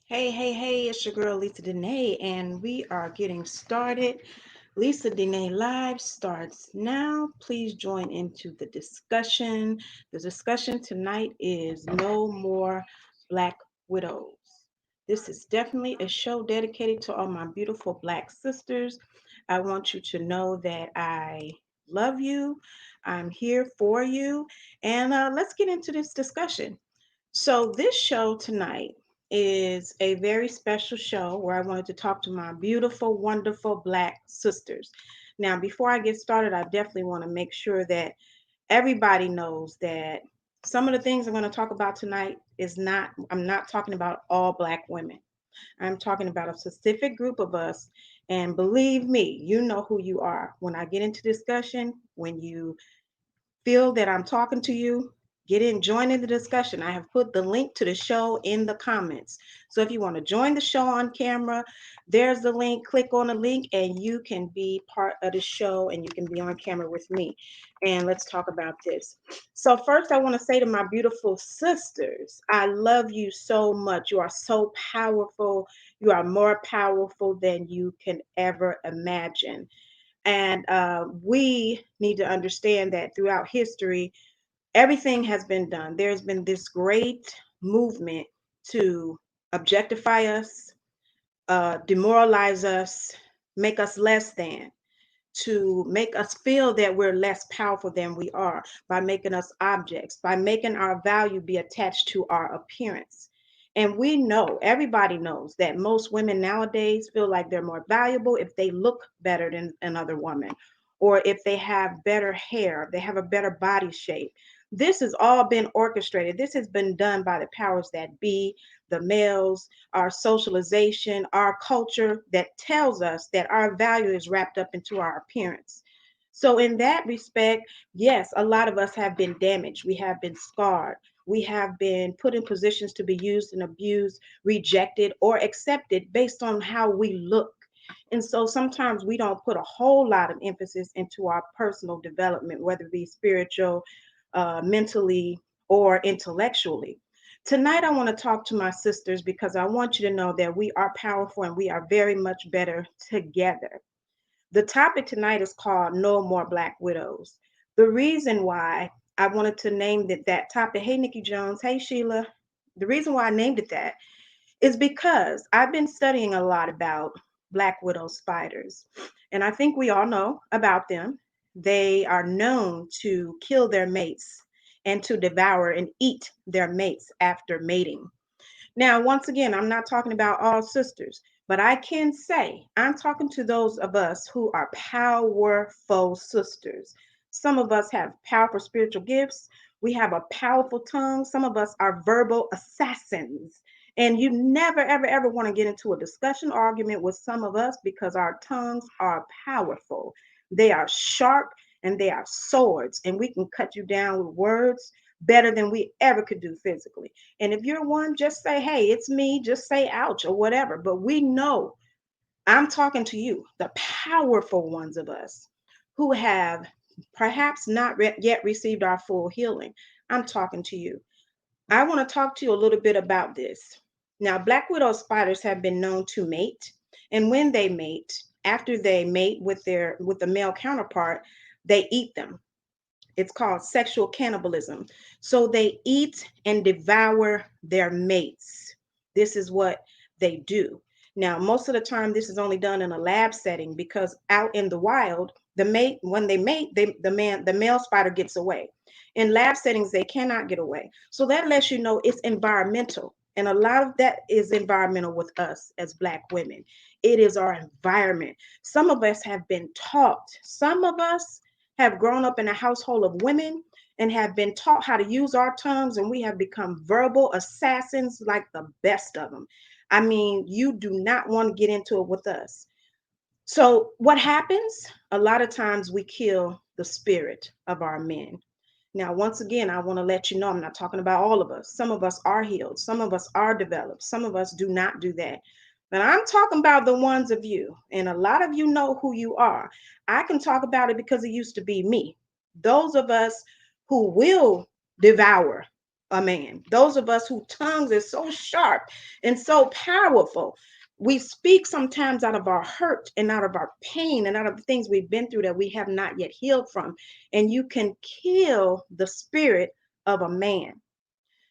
Hey, it's your girl Lisa Denae, and we are getting started. Lisa Denae Live starts now. Please join into the discussion. The discussion tonight is No More Black Widows. This is definitely a show dedicated to all my beautiful Black sisters. I want you to know that I love you, I'm here for you, and let's get into this discussion. So, this show tonight is a very special show where I wanted to talk to my beautiful, wonderful Black sisters. Now, before I get started, I definitely want to make sure that everybody knows that some of the things I'm going to talk about tonight I'm not talking about all Black women. I'm talking about a specific group of us. And believe me, you know who you are. When I get into discussion, when you feel that I'm talking to you, get in, join in the discussion. I have put the link to the show in the comments. So if you want to join the show on camera, there's the link. Click on the link and you can be part of the show and you can be on camera with me. And let's talk about this. So, first, I want to say to my beautiful sisters, I love you so much. You are so powerful. You are more powerful than you can ever imagine. And we need to understand that throughout history, everything has been done. There's been this great movement to objectify us, demoralize us, make us less than, to make us feel that we're less powerful than we are by making us objects, by making our value be attached to our appearance. And we know, everybody knows that most women nowadays feel like they're more valuable if they look better than another woman, or if they have better hair, they have a better body shape. This has all been orchestrated. This has been done by the powers that be, the males, our socialization, our culture that tells us that our value is wrapped up into our appearance. So, in that respect, yes, a lot of us have been damaged. We have been scarred. We have been put in positions to be used and abused, rejected, or accepted based on how we look. And so sometimes we don't put a whole lot of emphasis into our personal development, whether it be spiritual, mentally, or intellectually. Tonight, I want to talk to my sisters because I want you to know that we are powerful and we are very much better together. The topic tonight is called No More Black Widows. The reason why I wanted to name that topic, hey, Nikki Jones, hey, Sheila, the reason why I named it that is because I've been studying a lot about Black widow spiders. And I think we all know about them. They are known to kill their mates and to devour and eat their mates after mating. Now, once again, I'm not talking about all sisters, but I can say I'm talking to those of us who are powerful sisters. Some of us have powerful spiritual gifts. We have a powerful tongue. Some of us are verbal assassins. And you never, ever, ever want to get into a discussion argument with some of us because our tongues are powerful. They are sharp and they are swords, and we can cut you down with words better than we ever could do physically. And if you're one, just say, hey, it's me, just say ouch or whatever. But we know I'm talking to you, the powerful ones of us who have perhaps not yet received our full healing. I'm talking to you. I want to talk to you a little bit about this. Now, black widow spiders have been known to mate, and when they mate, after they mate with the male counterpart, they eat them. It's called sexual cannibalism. So they eat and devour their mates. This is what they do. Now, most of the time, this is only done in a lab setting because out in the wild, the mate, when they mate, the male spider gets away. In lab settings, they cannot get away. So that lets you know it's environmental. And a lot of that is environmental with us as Black women. It is our environment. Some of us have been taught, some of us have grown up in a household of women and have been taught how to use our tongues, and we have become verbal assassins like the best of them. I mean, you do not want to get into it with us. So, what happens? A lot of times we kill the spirit of our men. Now, once again, I want to let you know I'm not talking about all of us. Some of us are healed, some of us are developed, some of us do not do that. But I'm talking about the ones of you, and a lot of you know who you are. I can talk about it because it used to be me. Those of us who will devour a man. Those of us whose tongues is so sharp and so powerful. We speak sometimes out of our hurt and out of our pain and out of the things we've been through that we have not yet healed from. And you can kill the spirit of a man.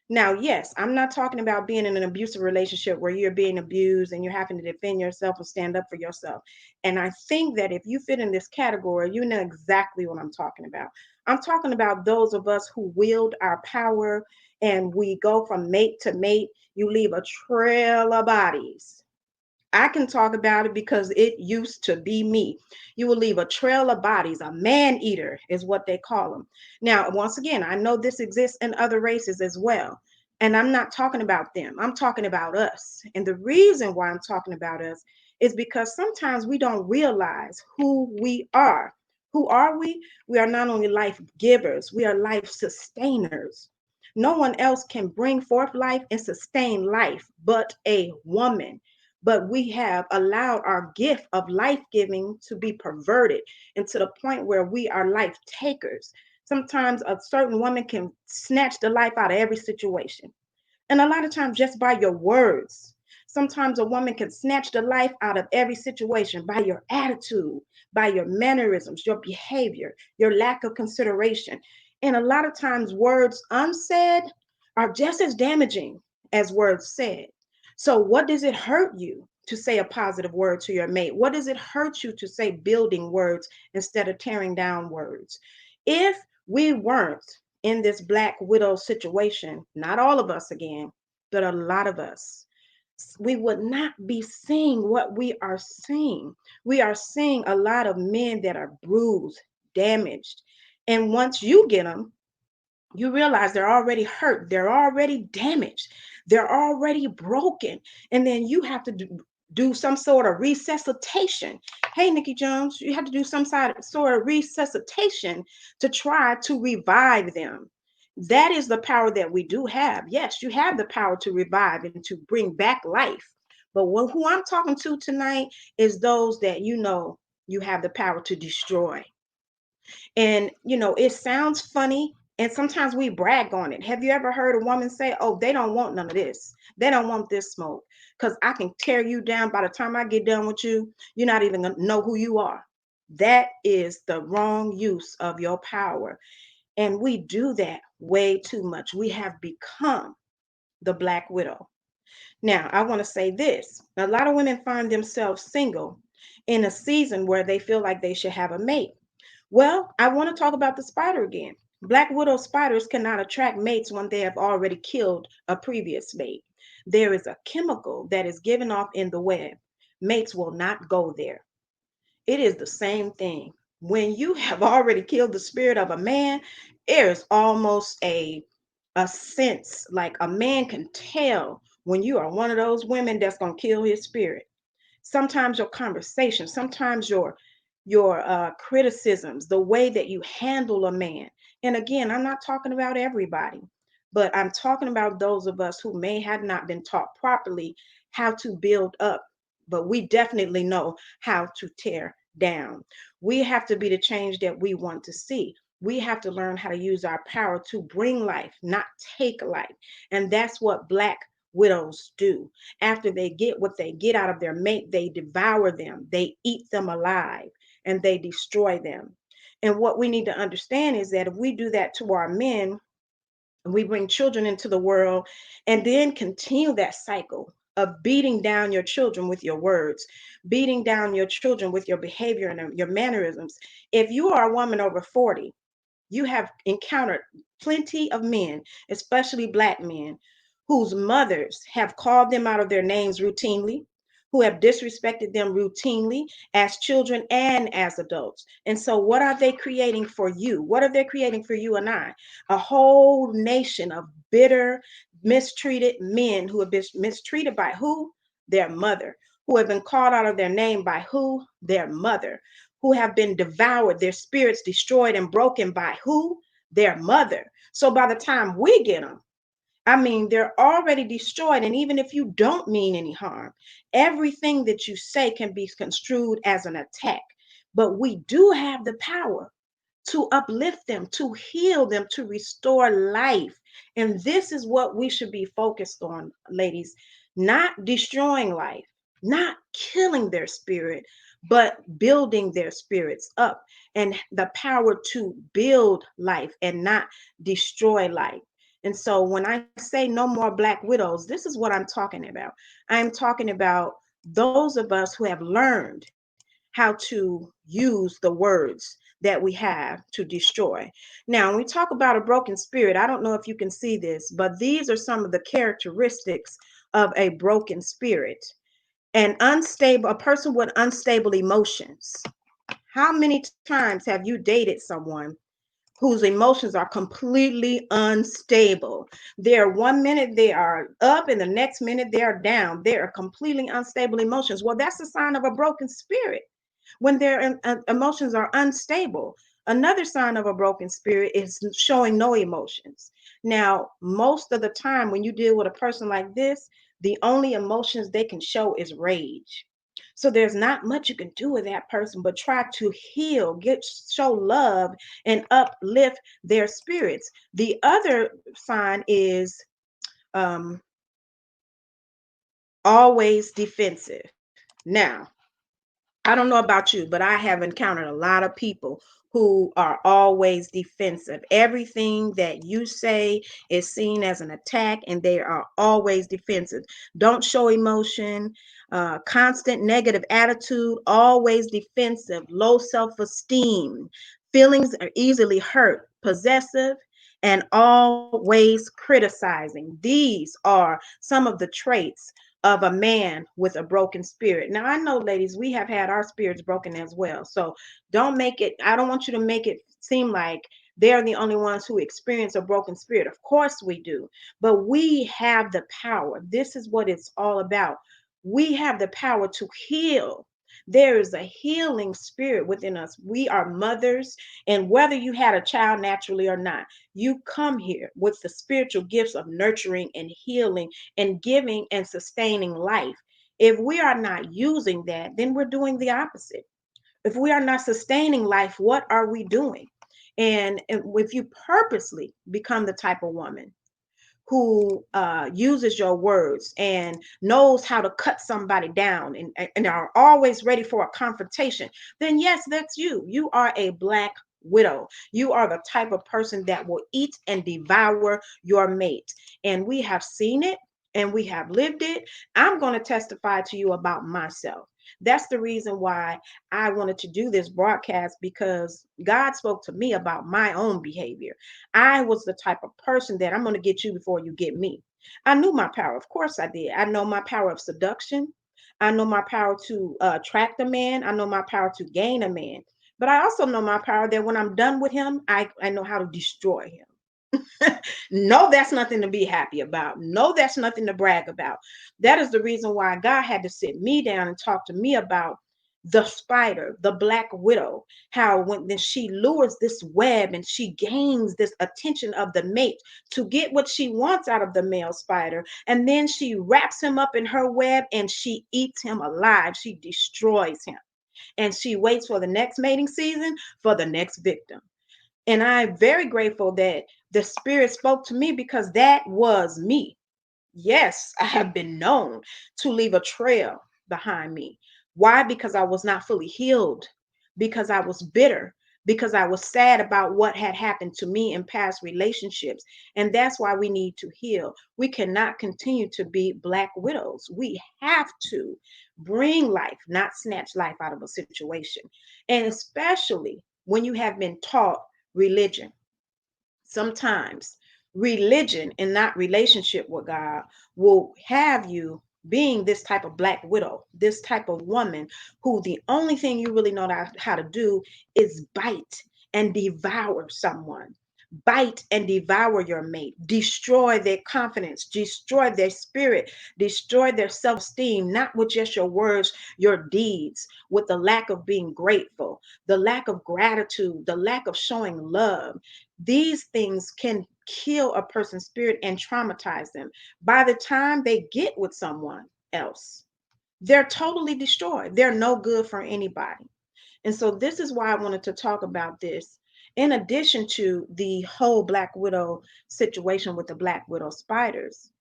Now, yes, I'm not talking about being in an abusive relationship where you're being abused and you're having to defend yourself and stand up for yourself. And I think that if you fit in this category, you know exactly what I'm talking about. I'm talking about those of us who wield our power and we go from mate to mate. You leave a trail of bodies. I can talk about it because it used to be me. You will leave a trail of bodies. A man eater is what they call them. Now, once again, I know this exists in other races as well. And I'm not talking about them. I'm talking about us. And the reason why I'm talking about us is because sometimes we don't realize who we are. Who are we? We are not only life givers, we are life sustainers. No one else can bring forth life and sustain life but a woman, but we have allowed our gift of life giving to be perverted and to the point where we are life takers. Sometimes a certain woman can snatch the life out of every situation. And a lot of times, just by your words. Sometimes a woman can snatch the life out of every situation by your attitude, by your mannerisms, your behavior, your lack of consideration. And a lot of times, words unsaid are just as damaging as words said. So, what does it hurt you to say a positive word to your mate? What does it hurt you to say building words instead of tearing down words? If we weren't in this Black widow situation, not all of us again, but a lot of us, we would not be seeing what we are seeing. We are seeing a lot of men that are bruised, damaged. And once you get them, you realize they're already hurt, they're already damaged, they're already broken. And then you have to do some sort of resuscitation. Hey, Nikki Jones, you have to do some sort of resuscitation to try to revive them. That is the power that we do have. Yes, you have the power to revive and to bring back life. But who I'm talking to tonight is those that you know you have the power to destroy. And, it sounds funny. And sometimes we brag on it. Have you ever heard a woman say, oh, they don't want none of this? They don't want this smoke because I can tear you down. By the time I get done with you, you're not even going to know who you are. That is the wrong use of your power. And we do that way too much. We have become the Black widow. Now, I want to say this. A lot of women find themselves single in a season where they feel like they should have a mate. Well, I want to talk about the spider again. Black widow spiders cannot attract mates when they have already killed a previous mate. There is a chemical that is given off in the web. Mates will not go there. It is the same thing. When you have already killed the spirit of a man, there's almost a sense like a man can tell when you are one of those women that's going to kill his spirit. Sometimes your conversation, sometimes your criticisms, the way that you handle a man. And again, I'm not talking about everybody, but I'm talking about those of us who may have not been taught properly how to build up, but we definitely know how to tear down. We have to be the change that we want to see. We have to learn how to use our power to bring life, not take life. And that's what Black widows do. After they get what they get out of their mate, they devour them, they eat them alive, and they destroy them. And what we need to understand is that if we do that to our men, we bring children into the world and then continue that cycle of beating down your children with your words, beating down your children with your behavior and your mannerisms. If you are a woman over 40, you have encountered plenty of men, especially Black men, whose mothers have called them out of their names routinely, who have disrespected them routinely as children and as adults. And so, what are they creating for you? What are they creating for you and I? A whole nation of bitter, mistreated men who have been mistreated by who? Their mother. Who have been called out of their name by who? Their mother. Who have been devoured, their spirits destroyed and broken by who? Their mother. So by the time we get them, I mean, they're already destroyed. And even if you don't mean any harm, everything that you say can be construed as an attack. But we do have the power to uplift them, to heal them, to restore life. And this is what we should be focused on, ladies, not destroying life, not killing their spirit, but building their spirits up, and the power to build life and not destroy life. And so when I say no more Black widows, this is what I'm talking about. I'm talking about those of us who have learned how to use the words that we have to destroy. Now, when we talk about a broken spirit, I don't know if you can see this, but these are some of the characteristics of a broken spirit. An unstable, a person with unstable emotions. How many times have you dated someone whose emotions are completely unstable? They're one minute they are up and the next minute they are down. They are completely unstable emotions. Well, that's a sign of a broken spirit when their emotions are unstable. Another sign of a broken spirit is showing no emotions. Now, most of the time when you deal with a person like this, the only emotions they can show is rage. So there's not much you can do with that person but try to heal, show love and uplift their spirits. The other sign is um, always defensive. Now, I don't know about you, but I have encountered a lot of people who are always defensive. Everything that you say is seen as an attack, and they are always defensive. Don't show emotion, constant negative attitude, always defensive, low self esteem, feelings are easily hurt, possessive, and always criticizing. These are some of the traits of a man with a broken spirit. Now, I know, ladies, we have had our spirits broken as well. So don't make it, I don't want you to make it seem like they're the only ones who experience a broken spirit. Of course we do, but we have the power. This is what it's all about. We have the power to heal. There is a healing spirit within us. We are mothers, and whether you had a child naturally or not, you come here with the spiritual gifts of nurturing and healing and giving and sustaining life. If we are not using that, then we're doing the opposite. If we are not sustaining life, what are we doing? And if you purposely become the type of woman who uses your words and knows how to cut somebody down and are always ready for a confrontation, then yes, that's you. You are a Black widow. You are the type of person that will eat and devour your mate. And we have seen it and we have lived it. I'm going to testify to you about myself. That's the reason why I wanted to do this broadcast, because God spoke to me about my own behavior. I was the type of person that I'm going to get you before you get me. I knew my power. Of course I did. I know my power of seduction. I know my power to attract a man. I know my power to gain a man. But I also know my power that when I'm done with him, I know how to destroy him. No, that's nothing to be happy about. No, that's nothing to brag about. That is the reason why God had to sit me down and talk to me about the spider, the Black widow, how when then she lures this web and she gains this attention of the mate to get what she wants out of the male spider. And then she wraps him up in her web and she eats him alive. She destroys him. And she waits for the next mating season for the next victim. And I'm very grateful that the Spirit spoke to me, because that was me. Yes, I have been known to leave a trail behind me. Why? Because I was not fully healed, because I was bitter, because I was sad about what had happened to me in past relationships. And that's why we need to heal. We cannot continue to be Black widows. We have to bring life, not snatch life out of a situation. And especially when you have been taught religion. Sometimes religion and not relationship with God will have you being this type of Black widow, this type of woman who the only thing you really know how to do is bite and devour someone. Bite and devour your mate, destroy their confidence, destroy their spirit, destroy their self esteem, not with just your words, your deeds, with the lack of being grateful, the lack of gratitude, the lack of showing love. These things can kill a person's spirit and traumatize them. By the time they get with someone else, they're totally destroyed. They're no good for anybody. And so this is why I wanted to talk about this. In addition to the whole Black Widow situation with the Black Widow spiders,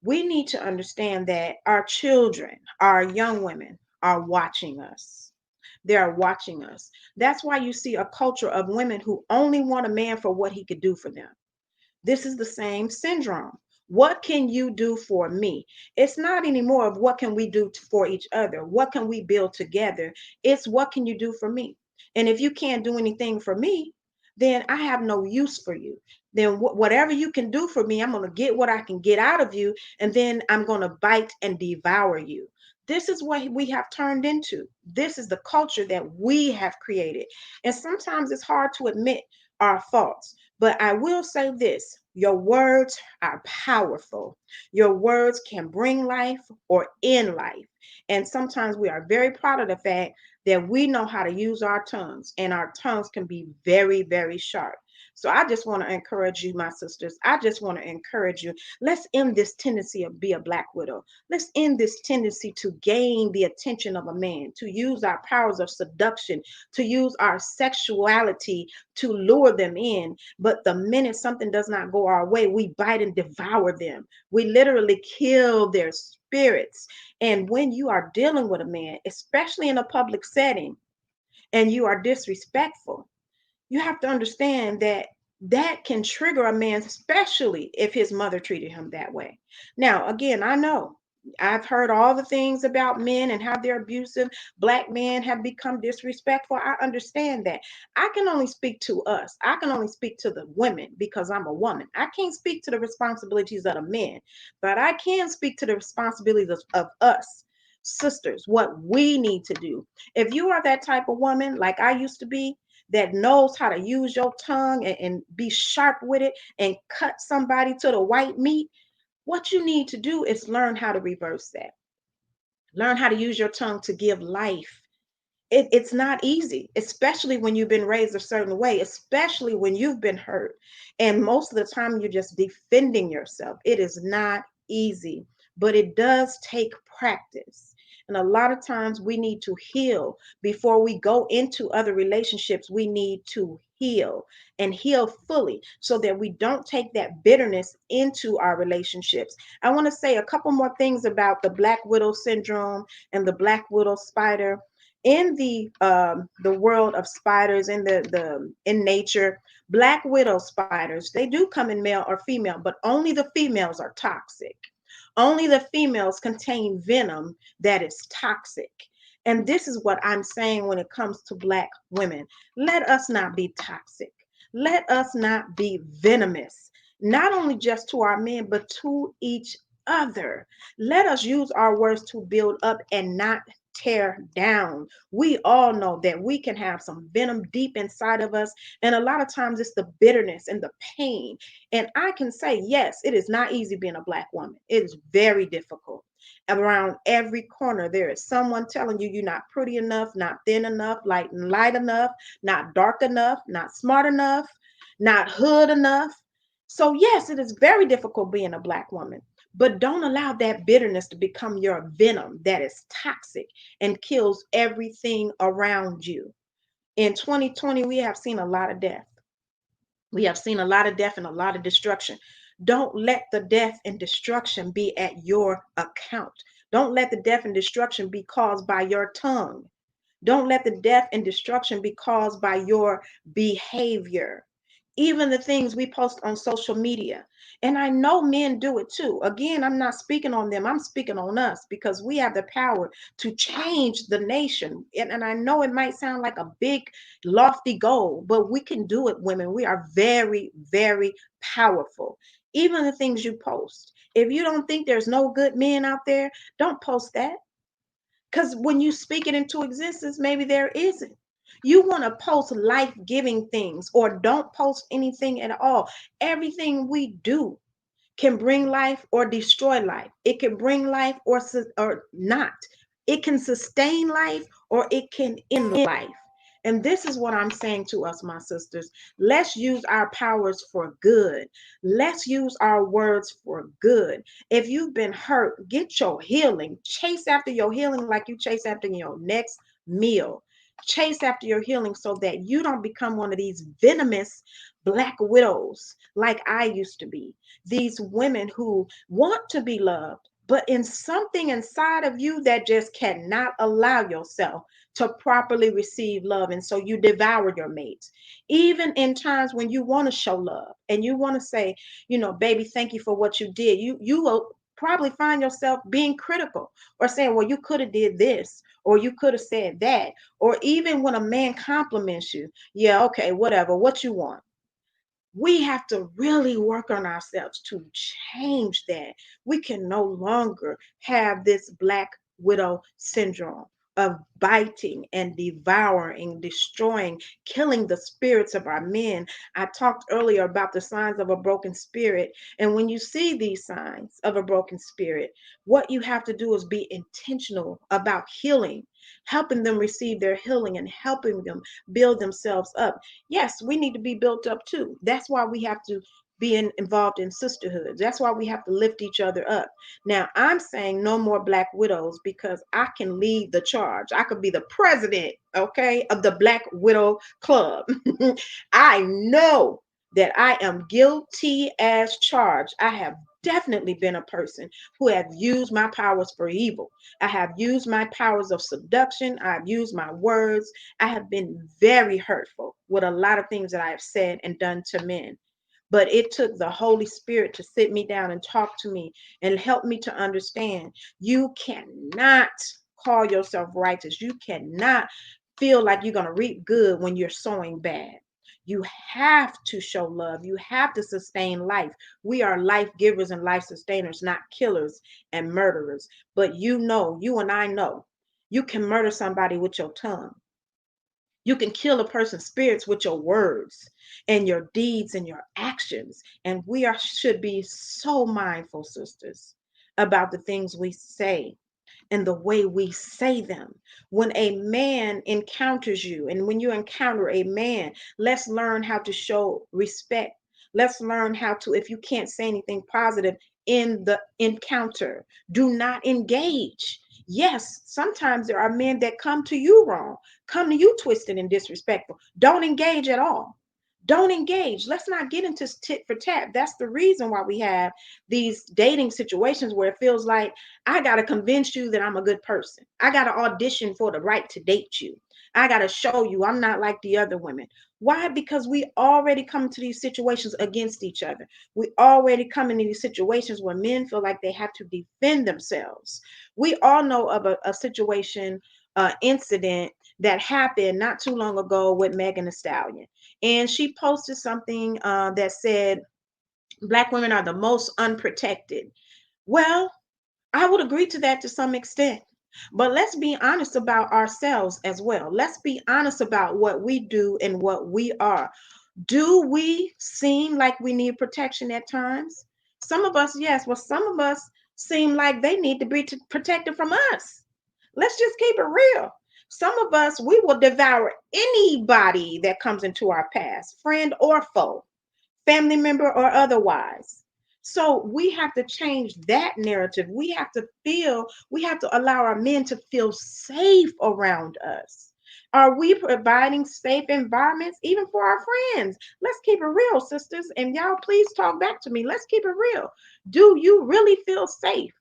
we need to understand that our children, our young women are watching us. They are watching us. That's why you see a culture of women who only want a man for what he could do for them. This is the same syndrome. What can you do for me? It's not anymore of what can we do for each other? What can we build together? It's what can you do for me? And if you can't do anything for me, then I have no use for you. Then whatever you can do for me, I'm going to get what I can get out of you, and then I'm going to bite and devour you. This is what we have turned into. This is the culture that we have created. And sometimes it's hard to admit our faults. But I will say this: your words are powerful. Your words can bring life or end life. And sometimes we are very proud of the fact that we know how to use our tongues, and our tongues can be very, very sharp. So I just want to encourage you, my sisters. I just want to encourage you. Let's end this tendency of be a Black widow. Let's end this tendency to gain the attention of a man, to use our powers of seduction, to use our sexuality to lure them in. But the minute something does not go our way, we bite and devour them. We literally kill their spirits. And when you are dealing with a man, especially in a public setting, and you are disrespectful, you have to understand that that can trigger a man, especially if his mother treated him that way. Now, again, I know I've heard all the things about men and how they're abusive. Black men have become disrespectful. I understand that. I can only speak to us. I can only speak to the women because I'm a woman. I can't speak to the responsibilities of the men, but I can speak to the responsibilities of us sisters, what we need to do. If you are that type of woman like I used to be, that knows how to use your tongue and be sharp with it and cut somebody to the white meat, what you need to do is learn how to reverse that. Learn how to use your tongue to give life. It's not easy, especially when you've been raised a certain way, especially when you've been hurt. And most of the time, you're just defending yourself. It is not easy, but it does take practice. And a lot of times, we need to heal before we go into other relationships. We need to heal and heal fully so that we don't take that bitterness into our relationships. I want to say a couple more things about the Black Widow syndrome and the Black Widow spider in the world of spiders in nature. Black widow spiders, they do come in male or female, but only the females are toxic. Only the females contain venom that is toxic. And this is what I'm saying when it comes to Black women. Let us not be toxic. Let us not be venomous, not only just to our men, but to each other. Let us use our words to build up and not tear down. We all know that we can have some venom deep inside of us. And a lot of times it's the bitterness and the pain. And I can say, yes, it is not easy being a Black woman. It is very difficult. Around every corner, there is someone telling you you're not pretty enough, not thin enough, light enough, not dark enough, not smart enough, not hood enough. So, yes, it is very difficult being a Black woman. But don't allow that bitterness to become your venom that is toxic and kills everything around you. In 2020, we have seen a lot of death. We have seen a lot of death and a lot of destruction. Don't let the death and destruction be at your account. Don't let the death and destruction be caused by your tongue. Don't let the death and destruction be caused by your behavior. Even the things we post on social media. And I know men do it too. Again, I'm not speaking on them, I'm speaking on us because we have the power to change the nation. And I know it might sound like a big, lofty goal, but we can do it, women. We are very, very powerful. Even the things you post. If you don't think there's no good men out there, don't post that. Because when you speak it into existence, maybe there isn't. You want to post life giving things or don't post anything at all. Everything we do can bring life or destroy life. It can bring life or not. It can sustain life or it can end life. And this is what I'm saying to us, my sisters. Let's use our powers for good. Let's use our words for good. If you've been hurt, get your healing. Chase after your healing like you chase after your next meal. Chase after your healing so that you don't become one of these venomous black widows like I used to be. These women who want to be loved, but in something inside of you that just cannot allow yourself to properly receive love. And so you devour your mates, even in times when you want to show love and you want to say, baby, thank you for what you did. You will probably find yourself being critical or saying, well, you could have did this or you could have said that. Or even when a man compliments you, yeah, okay, whatever, what you want. We have to really work on ourselves to change that. We can no longer have this black widow syndrome of biting and devouring, destroying, killing the spirits of our men. I talked earlier about the signs of a broken spirit. And when you see these signs of a broken spirit, what you have to do is be intentional about healing, helping them receive their healing and helping them build themselves up. Yes, we need to be built up too. That's why we have to be involved in sisterhood. That's why we have to lift each other up. Now, I'm saying no more black widows because I can lead the charge. I could be the president, okay, of the Black Widow Club. I know that I am guilty as charged. I have definitely been a person who have used my powers for evil. I have used my powers of seduction. I've used my words. I have been very hurtful with a lot of things that I have said and done to men. But it took the Holy Spirit to sit me down and talk to me and help me to understand you cannot call yourself righteous. You cannot feel like you're going to reap good when you're sowing bad. You have to show love. You have to sustain life. We are life givers and life sustainers, not killers and murderers. But you and I know, you can murder somebody with your tongue. You can kill a person's spirits with your words and your deeds and your actions. And should be so mindful, sisters, about the things we say and the way we say them. When a man encounters you, and when you encounter a man, let's learn how to show respect. Let's learn how to, if you can't say anything positive in the encounter, do not engage. Yes, sometimes there are men that come to you wrong, come to you twisted and disrespectful. Don't engage at all. Don't engage. Let's not get into tit for tat. That's the reason why we have these dating situations where it feels like I got to convince you that I'm a good person. I got to audition for the right to date you. I got to show you I'm not like the other women. Why? Because we already come to these situations against each other. We already come into these situations where men feel like they have to defend themselves. We all know of a situation, incident that happened not too long ago with Megan Thee Stallion. And she posted something that said, Black women are the most unprotected. Well, I would agree to that to some extent. But let's be honest about ourselves as well. Let's be honest about what we do and what we are. Do we seem like we need protection at times? Some of us, yes. Well, some of us seem like they need to be protected from us. Let's just keep it real. Some of us, we will devour anybody that comes into our past, friend or foe, family member or otherwise. So we have to change that narrative. We have to allow our men to feel safe around us. Are we providing safe environments even for our friends? Let's keep it real, sisters. And y'all, please talk back to me. Let's keep it real. Do you really feel safe?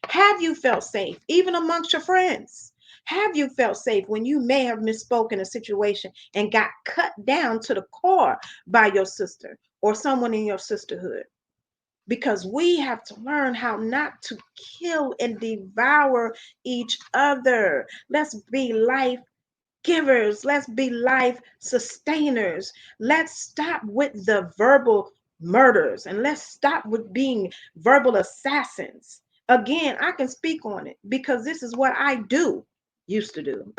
Have you felt safe, even amongst your friends? Have you felt safe when you may have misspoken a situation and got cut down to the core by your sister or someone in your sisterhood? Because we have to learn how not to kill and devour each other. Let's be life givers. Let's be life sustainers. Let's stop with the verbal murders and let's stop with being verbal assassins. Again, I can speak on it because this is what I do, used to do.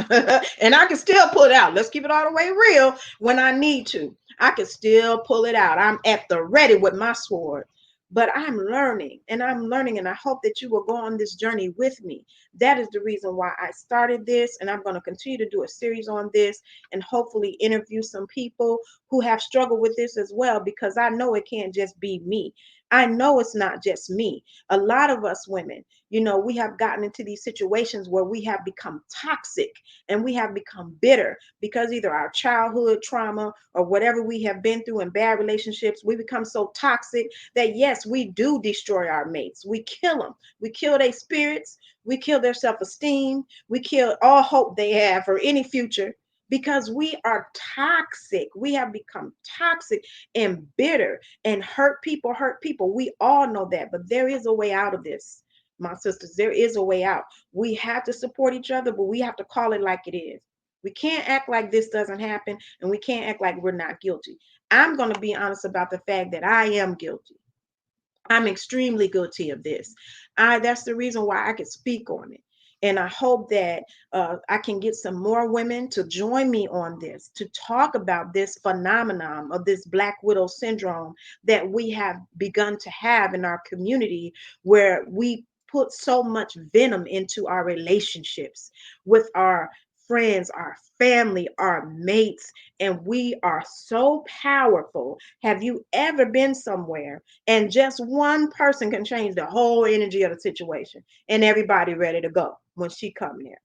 And I can still pull it out. Let's keep it all the way real when I need to. I can still pull it out. I'm at the ready with my sword. But I'm learning, and I hope that you will go on this journey with me. That is the reason why I started this, and I'm going to continue to do a series on this and hopefully interview some people who have struggled with this as well, because I know it can't just be me. I know it's not just me. A lot of us women, we have gotten into these situations where we have become toxic and we have become bitter because either our childhood trauma or whatever we have been through in bad relationships, we become so toxic that yes, we do destroy our mates. We kill them. We kill their spirits. We kill their self-esteem. We kill all hope they have for any future because we are toxic. We have become toxic and bitter and hurt people hurt people. We all know that, but there is a way out of this, my sisters. There is a way out. We have to support each other, but we have to call it like it is. We can't act like this doesn't happen, and we can't act like we're not guilty. I'm going to be honest about the fact that I am guilty. I'm extremely guilty of this. That's the reason why I could speak on it. And I hope that I can get some more women to join me on this, to talk about this phenomenon of this Black Widow syndrome that we have begun to have in our community, where we put so much venom into our relationships with our friends, our family, our mates, and we are so powerful. Have you ever been somewhere and just one person can change the whole energy of the situation and everybody ready to go when she come there?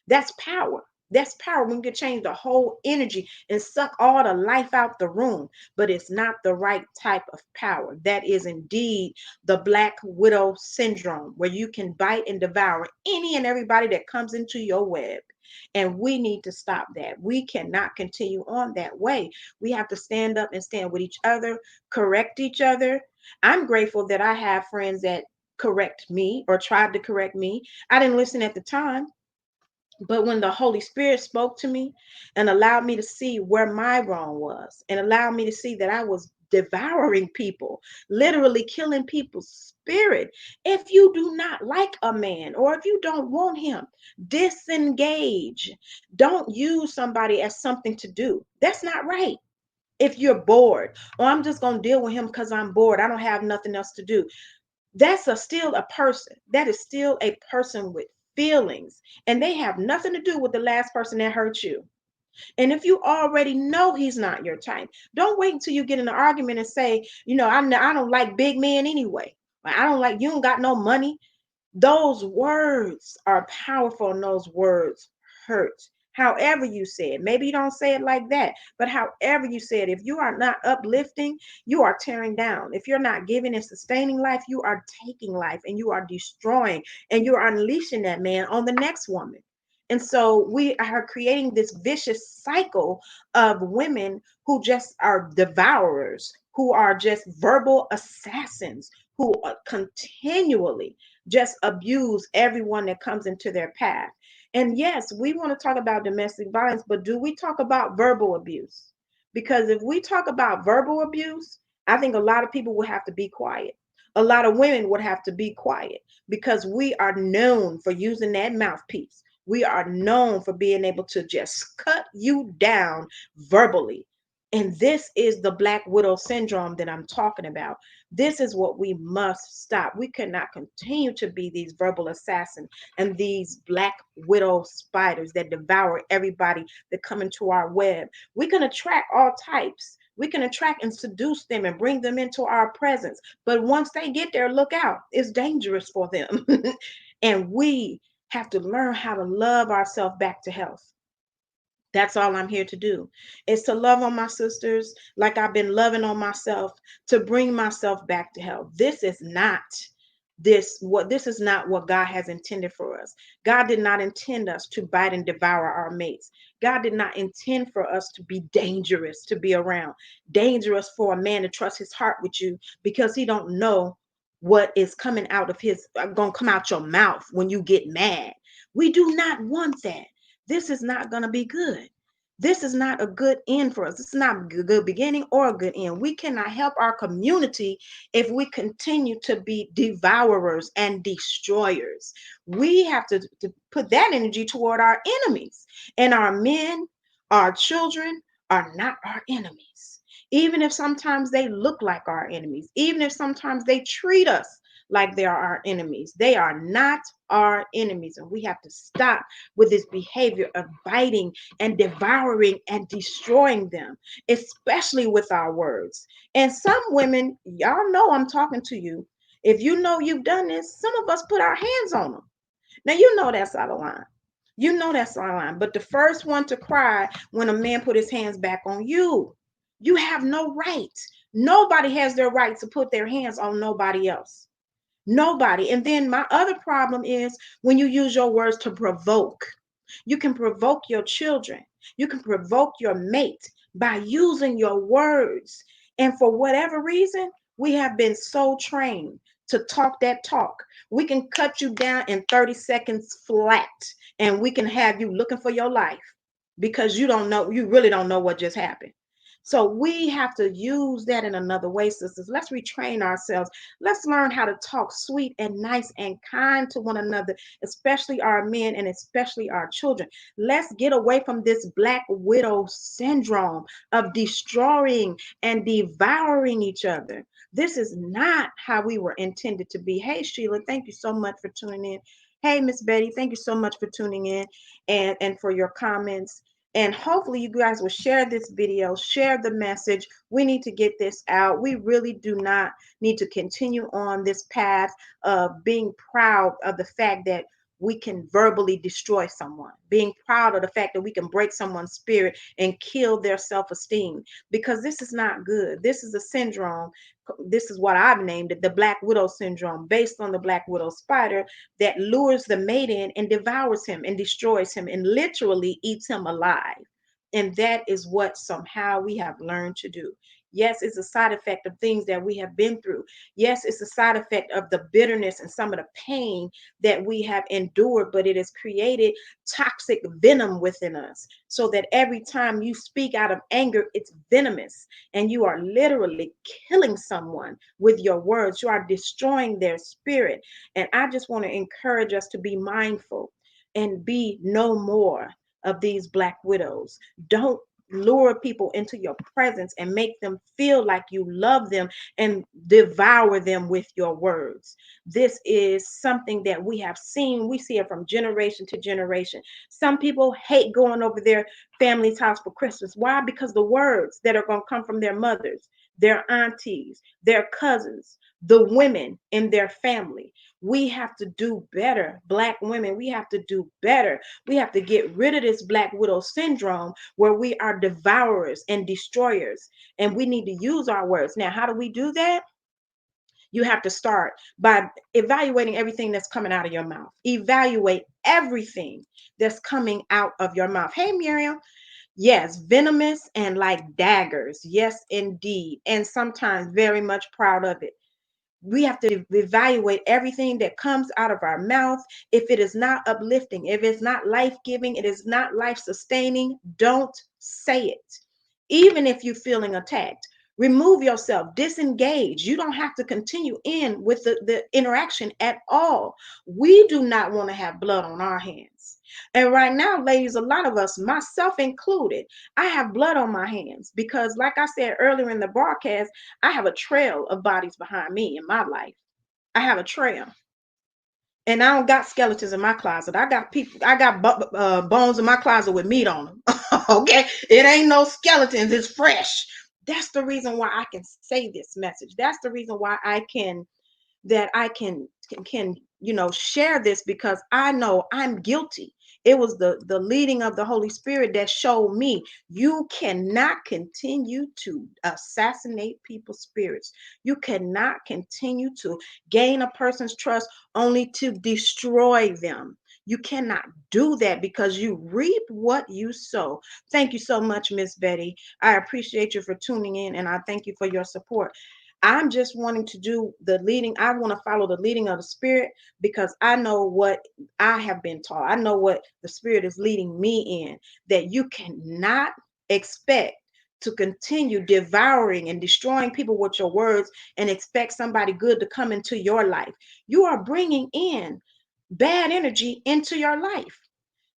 That's power. That's power when you can change the whole energy and suck all the life out the room. But it's not the right type of power. That is indeed the Black Widow syndrome, where you can bite and devour any and everybody that comes into your web. And we need to stop that. We cannot continue on that way. We have to stand up and stand with each other, correct each other. I'm grateful that I have friends that correct me or tried to correct me. I didn't listen at the time, but when the Holy Spirit spoke to me and allowed me to see where my wrong was and allowed me to see that I was devouring people, literally killing people's spirit. If you do not like a man or if you don't want him, disengage. Don't use somebody as something to do. That's not right. If you're bored, or I'm just going to deal with him because I'm bored, I don't have nothing else to do, that's still a person. That is still a person with feelings, and they have nothing to do with the last person that hurt you. And if you already know he's not your type, don't wait until you get in an argument and say, I don't like big men anyway. I don't like, you don't got no money. Those words are powerful and those words hurt. However you say it, maybe you don't say it like that, but however you say it, if you are not uplifting, you are tearing down. If you're not giving and sustaining life, you are taking life and you are destroying and you are unleashing that man on the next woman. And so we are creating this vicious cycle of women who just are devourers, who are just verbal assassins, who continually just abuse everyone that comes into their path. And yes, we want to talk about domestic violence, but do we talk about verbal abuse? Because if we talk about verbal abuse, I think a lot of people would have to be quiet. A lot of women would have to be quiet because we are known for using that mouthpiece. We are known for being able to just cut you down verbally. And this is the Black Widow syndrome that I'm talking about. This is what we must stop. We cannot continue to be these verbal assassins and these Black Widow spiders that devour everybody that come into our web. We can attract all types. We can attract and seduce them and bring them into our presence. But once they get there, look out. It's dangerous for them. And we have to learn how to love ourselves back to health. That's all I'm here to do, is to love on my sisters like I've been loving on myself, to bring myself back to health. This is not what God has intended for us. God did not intend us to bite and devour our mates. God did not intend for us to be dangerous to be around. Dangerous for a man to trust his heart with you because he don't know what is coming out of his going to come out your mouth when you get mad. We do not want that. This is not going to be good. This is not a good end for us. This is not a good beginning or a good end. We cannot help our community if we continue to be devourers and destroyers. We have to put that energy toward our enemies. And our men, our children are not our enemies. Even if sometimes they look like our enemies, even if sometimes they treat us like they are our enemies, they are not our enemies, and we have to stop with this behavior of biting and devouring and destroying them, especially with our words. And some women, y'all know I'm talking to you. If you know you've done this, some of us put our hands on them. Now you know that's out of line. You know that's out of line. But the first one to cry when a man put his hands back on you, you have no right. Nobody has their right to put their hands on nobody else. Nobody. And then my other problem is when you use your words to provoke. You can provoke your children. You can provoke your mate by using your words. And for whatever reason, we have been so trained to talk that talk. We can cut you down in 30 seconds flat, and we can have you looking for your life because you don't know, you really don't know what just happened. So we have to use that in another way, sisters. Let's retrain ourselves. Let's learn how to talk sweet and nice and kind to one another, especially our men and especially our children. Let's get away from this Black Widow syndrome of destroying and devouring each other. This is not how we were intended to be. Hey, Sheila, thank you so much for tuning in. Hey, Miss Betty, thank you so much for tuning in and for your comments. And hopefully you guys will share this video, share the message. We need to get this out. We really do not need to continue on this path of being proud of the fact that we can verbally destroy someone, being proud of the fact that we can break someone's spirit and kill their self-esteem, because this is not good. This is a syndrome. This is what I've named it, the Black Widow syndrome, based on the Black Widow spider that lures the mate in and devours him and destroys him and literally eats him alive. And that is what somehow we have learned to do. Yes, it's a side effect of things that we have been through. Yes, it's a side effect of the bitterness and some of the pain that we have endured, but it has created toxic venom within us so that every time you speak out of anger, it's venomous and you are literally killing someone with your words. You are destroying their spirit. And I just want to encourage us to be mindful and be no more of these Black widows. Don't lure people into your presence and make them feel like you love them and devour them with your words. This is something that we have seen. We see it from generation to generation. Some people hate going over their family's house for Christmas. Why? Because the words that are going to come from their mothers, their aunties, their cousins, the women in their family. We have to do better. Black women, we have to do better. We have to get rid of this Black Widow syndrome where we are devourers and destroyers, and we need to use our words. Now, how do we do that? You have to start by evaluating everything that's coming out of your mouth. Evaluate everything that's coming out of your mouth. Hey, Miriam. Yes, venomous and like daggers. Yes, indeed. And sometimes very much proud of it. We have to evaluate everything that comes out of our mouth. If it is not uplifting, if it's not life-giving, it is not life-sustaining, don't say it. Even if you're feeling attacked, remove yourself, disengage. You don't have to continue in with the interaction at all. We do not want to have blood on our hands. And right now, ladies, a lot of us, myself included, I have blood on my hands because, like I said earlier in the broadcast, I have a trail of bodies behind me in my life. I have a trail. And I don't got skeletons in my closet. I got people, I got bones in my closet with meat on them. Okay. It ain't no skeletons. It's fresh. That's the reason why I can say this message. That's the reason why I can share this, because I know I'm guilty. It was the leading of the Holy Spirit that showed me you cannot continue to assassinate people's spirits. You cannot continue to gain a person's trust only to destroy them. You cannot do that because you reap what you sow. Thank you so much, Miss Betty. I appreciate you for tuning in, and I thank you for your support. I'm just wanting to do the leading. I want to follow the leading of the Spirit because I know what I have been taught. I know what the Spirit is leading me in, that you cannot expect to continue devouring and destroying people with your words and expect somebody good to come into your life. You are bringing in bad energy into your life.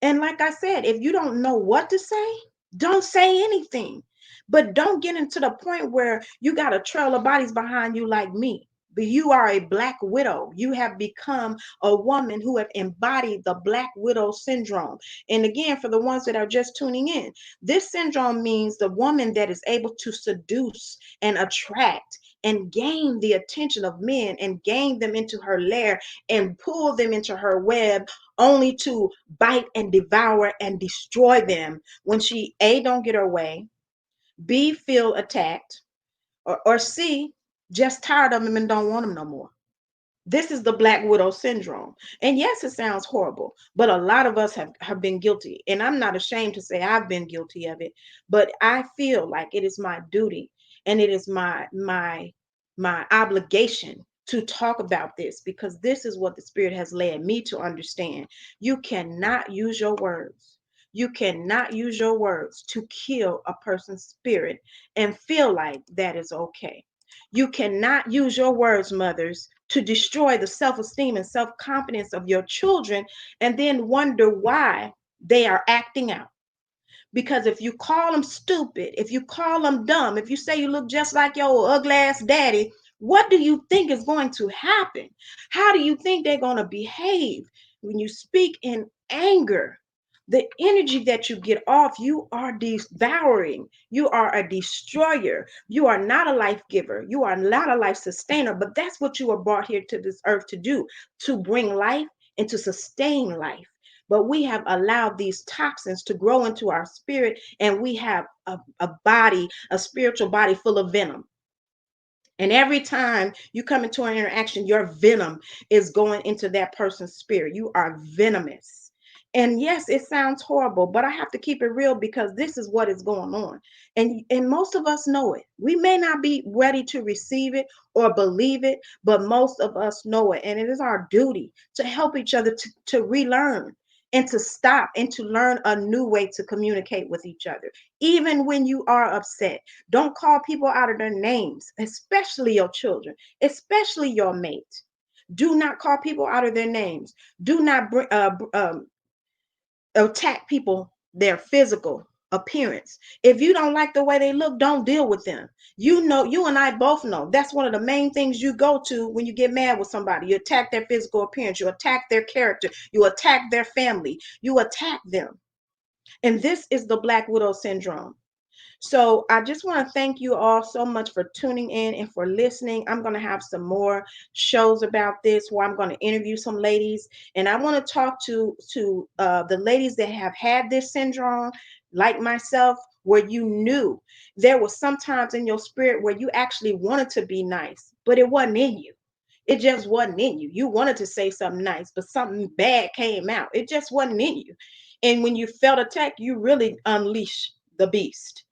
And like I said, if you don't know what to say, don't say anything. But don't get into the point where you got a trail of bodies behind you like me. but you are a black widow. You have become a woman who have embodied the black widow syndrome. And again, for the ones that are just tuning in, this syndrome means the woman that is able to seduce and attract and gain the attention of men and gain them into her lair and pull them into her web only to bite and devour and destroy them when she A, don't get her way, B, feel attacked, or C, just tired of them and don't want them no more. This is the Black Widow syndrome. And yes, it sounds horrible, but a lot of us have been guilty. And I'm not ashamed to say I've been guilty of it, but I feel like it is my duty and it is my obligation to talk about this because this is what the Spirit has led me to understand. You cannot use your words. You cannot use your words to kill a person's spirit and feel like that is okay. You cannot use your words, mothers, to destroy the self esteem and self confidence of your children and then wonder why they are acting out. Because if you call them stupid, if you call them dumb, if you say you look just like your ugly ass daddy, what do you think is going to happen? How do you think they're going to behave when you speak in anger? The energy that you get off, you are devouring. You are a destroyer. You are not a life giver. You are not a life sustainer. But that's what you were brought here to this earth to do, to bring life and to sustain life. But we have allowed these toxins to grow into our spirit, and we have a body, a spiritual body full of venom. And every time you come into an interaction, your venom is going into that person's spirit. You are venomous. And yes, it sounds horrible, but I have to keep it real because this is what is going on. And most of us know it. We may not be ready to receive it or believe it, but most of us know it. And it is our duty to help each other to relearn and to stop and to learn a new way to communicate with each other, even when you are upset. Don't call people out of their names, especially your children, especially your mate. Do not call people out of their names. Do not attack people, their physical appearance. If you don't like the way they look, don't deal with them. You know, you and I both know that's one of the main things you go to when you get mad with somebody. You attack their physical appearance, you attack their character, you attack their family, you attack them. And this is the Black Widow syndrome. So I just want to thank you all so much for tuning in and for listening. I'm going to have some more shows about this where I'm going to interview some ladies, and I want to talk to the ladies that have had this syndrome, like myself, where you knew there was sometimes in your spirit where you actually wanted to be nice, but it wasn't in you. It just wasn't in you. You wanted to say something nice, but something bad came out. It just wasn't in you. And when you felt attacked, you really unleashed the beast.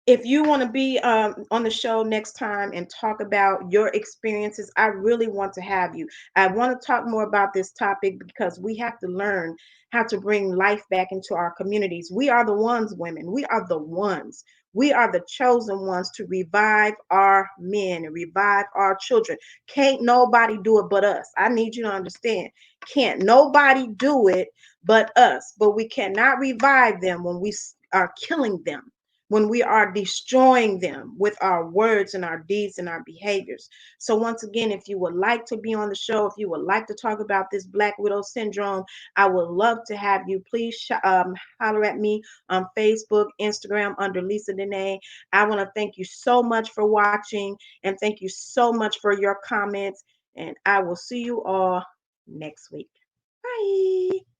If you want to be on the show next time and talk about your experiences, I really want to have you. I want to talk more about this topic because we have to learn how to bring life back into our communities. We are the ones, women. We are the ones. We are the chosen ones to revive our men and revive our children. Can't nobody do it but us. I need you to understand. Can't nobody do it but us. But we cannot revive them when we are killing them, when we are destroying them with our words and our deeds and our behaviors. So once again, if you would like to be on the show, if you would like to talk about this Black Widow syndrome, I would love to have you. Please holler at me on Facebook, Instagram under Lisa Denae. I want to thank you so much for watching and thank you so much for your comments. And I will see you all next week. Bye.